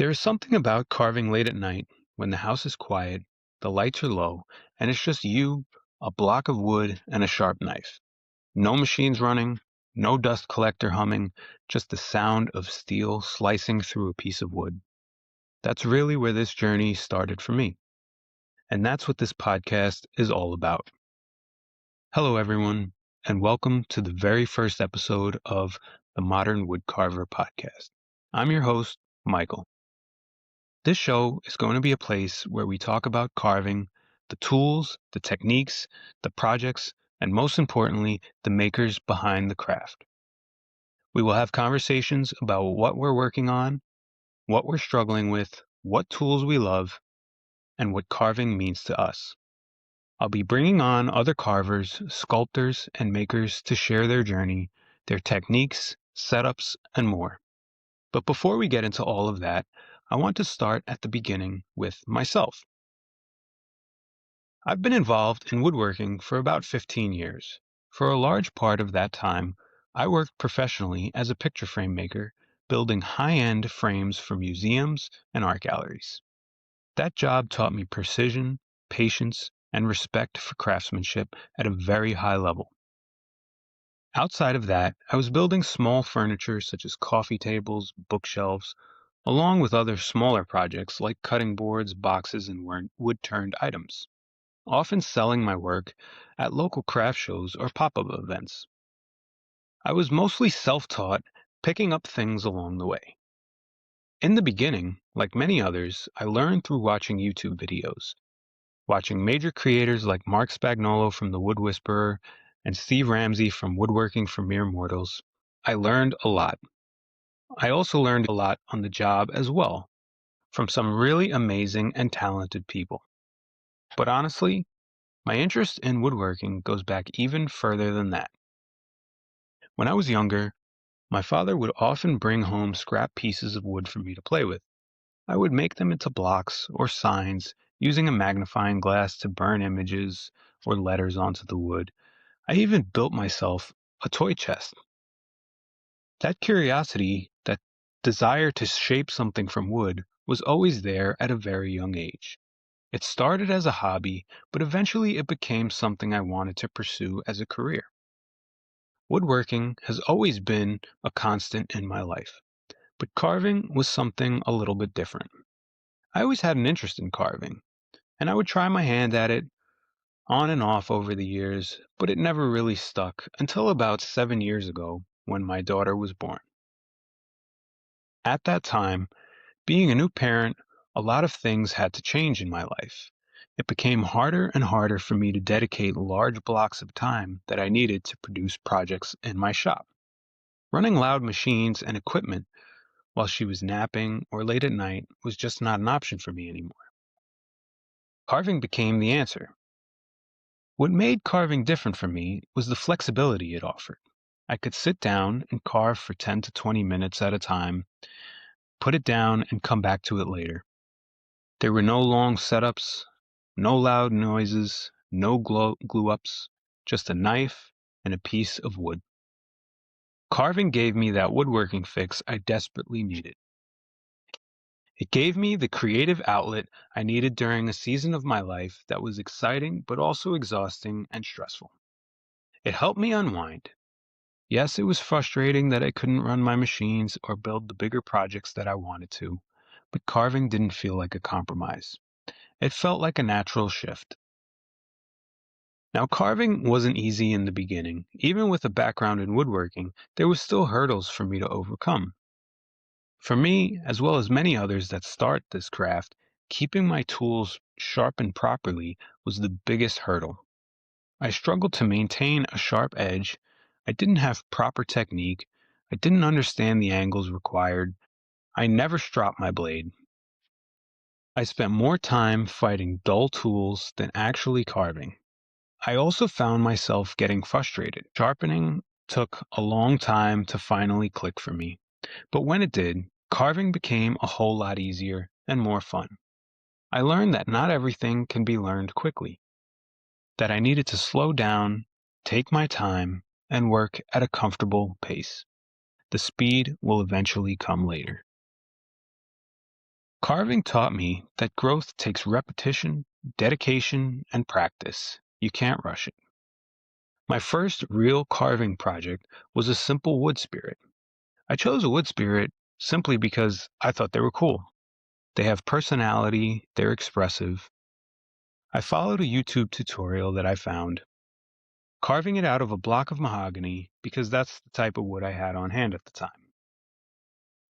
There is something about carving late at night when the house is quiet, the lights are low, and it's just you, a block of wood, and a sharp knife. No machines running, no dust collector humming, just the sound of steel slicing through a piece of wood. That's really where this journey started for me. And that's what this podcast is all about. Hello, everyone, and welcome to the very first episode of the Modern Woodcarver podcast. I'm your host, Michael. This show is going to be a place where we talk about carving, the tools, the techniques, the projects, and most importantly, the makers behind the craft. We will have conversations about what we're working on, what we're struggling with, what tools we love, and what carving means to us. I'll be bringing on other carvers, sculptors, and makers to share their journey, their techniques, setups, and more. But before we get into all of that, I want to start at the beginning with myself. I've been involved in woodworking for about 15 years. For a large part of that time, I worked professionally as a picture frame maker, building high-end frames for museums and art galleries. That job taught me precision, patience, and respect for craftsmanship at a very high level. Outside of that, I was building small furniture such as coffee tables, bookshelves, along with other smaller projects like cutting boards, boxes, and wood-turned items, often selling my work at local craft shows or pop-up events. I was mostly self-taught, picking up things along the way. In the beginning, like many others, I learned through watching YouTube videos, watching major creators like Mark Spagnolo from The Wood Whisperer and Steve Ramsey from Woodworking for Mere Mortals. I learned a lot. I also learned a lot on the job as well, from some really amazing and talented people. But honestly, my interest in woodworking goes back even further than that. When I was younger, my father would often bring home scrap pieces of wood for me to play with. I would make them into blocks or signs using a magnifying glass to burn images or letters onto the wood. I even built myself a toy chest. That curiosity, that desire to shape something from wood, was always there at a very young age. It started as a hobby, but eventually it became something I wanted to pursue as a career. Woodworking has always been a constant in my life, but carving was something a little bit different. I always had an interest in carving, and I would try my hand at it on and off over the years, but it never really stuck until about 7 years ago when my daughter was born. At that time, being a new parent, a lot of things had to change in my life. It became harder and harder for me to dedicate large blocks of time that I needed to produce projects in my shop. Running loud machines and equipment while she was napping or late at night was just not an option for me anymore. Carving became the answer. What made carving different for me was the flexibility it offered. I could sit down and carve for 10 to 20 minutes at a time, put it down, and come back to it later. There were no long setups, no loud noises, no glue-ups, just a knife and a piece of wood. Carving gave me that woodworking fix I desperately needed. It gave me the creative outlet I needed during a season of my life that was exciting but also exhausting and stressful. It helped me unwind. Yes, it was frustrating that I couldn't run my machines or build the bigger projects that I wanted to, but carving didn't feel like a compromise. It felt like a natural shift. Now, carving wasn't easy in the beginning. Even with a background in woodworking, there were still hurdles for me to overcome. For me, as well as many others that start this craft, keeping my tools sharpened properly was the biggest hurdle. I struggled to maintain a sharp edge. I didn't have proper technique. I didn't understand the angles required. I never stropped my blade. I spent more time fighting dull tools than actually carving. I also found myself getting frustrated. Sharpening took a long time to finally click for me, but when it did, carving became a whole lot easier and more fun. I learned that not everything can be learned quickly, that I needed to slow down, take my time, and work at a comfortable pace. The speed will eventually come later. Carving taught me that growth takes repetition, dedication, and practice. You can't rush it. My first real carving project was a simple wood spirit. I chose a wood spirit simply because I thought they were cool. They have personality, they're expressive. I followed a YouTube tutorial that I found, carving it out of a block of mahogany because that's the type of wood I had on hand at the time.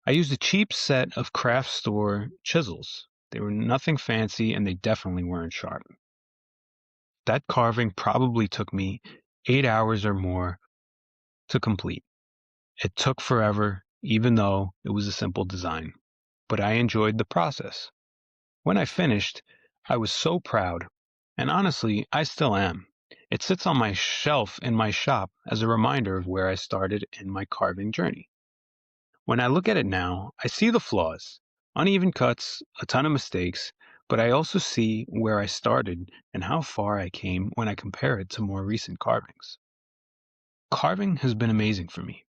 I used a cheap set of craft store chisels. They were nothing fancy and they definitely weren't sharp. That carving probably took me 8 hours or more to complete. It took forever, even though it was a simple design, but I enjoyed the process. When I finished, I was so proud, and honestly, I still am. It sits on my shelf in my shop as a reminder of where I started in my carving journey. When I look at it now, I see the flaws, uneven cuts, a ton of mistakes, but I also see where I started and how far I came when I compare it to more recent carvings. Carving has been amazing for me.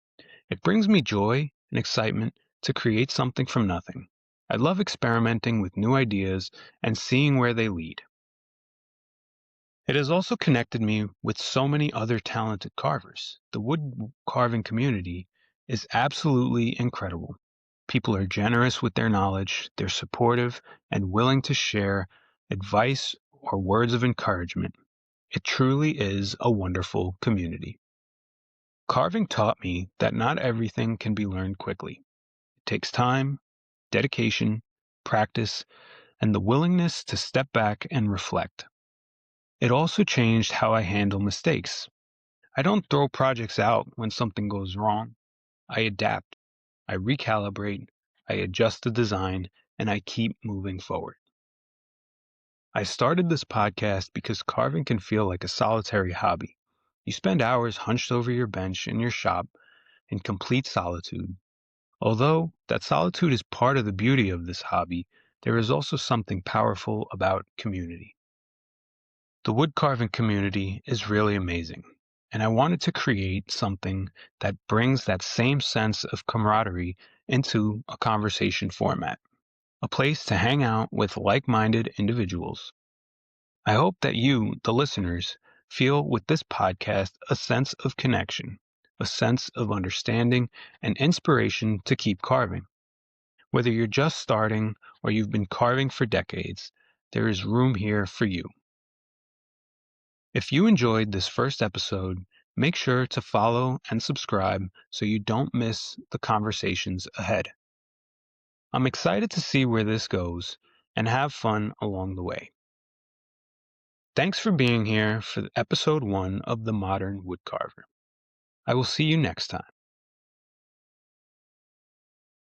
It brings me joy and excitement to create something from nothing. I love experimenting with new ideas and seeing where they lead. It has also connected me with so many other talented carvers. The wood carving community is absolutely incredible. People are generous with their knowledge, they're supportive, and willing to share advice or words of encouragement. It truly is a wonderful community. Carving taught me that not everything can be learned quickly. It takes time, dedication, practice, and the willingness to step back and reflect. It also changed how I handle mistakes. I don't throw projects out when something goes wrong. I adapt, I recalibrate, I adjust the design, and I keep moving forward. I started this podcast because carving can feel like a solitary hobby. You spend hours hunched over your bench in your shop in complete solitude. Although that solitude is part of the beauty of this hobby, there is also something powerful about community. The wood carving community is really amazing, and I wanted to create something that brings that same sense of camaraderie into a conversation format, a place to hang out with like-minded individuals. I hope that you, the listeners, feel with this podcast a sense of connection, a sense of understanding, and inspiration to keep carving. Whether you're just starting or you've been carving for decades, there is room here for you. If you enjoyed this first episode, make sure to follow and subscribe so you don't miss the conversations ahead. I'm excited to see where this goes and have fun along the way. Thanks for being here for episode 1 of the Modern Woodcarver. I will see you next time.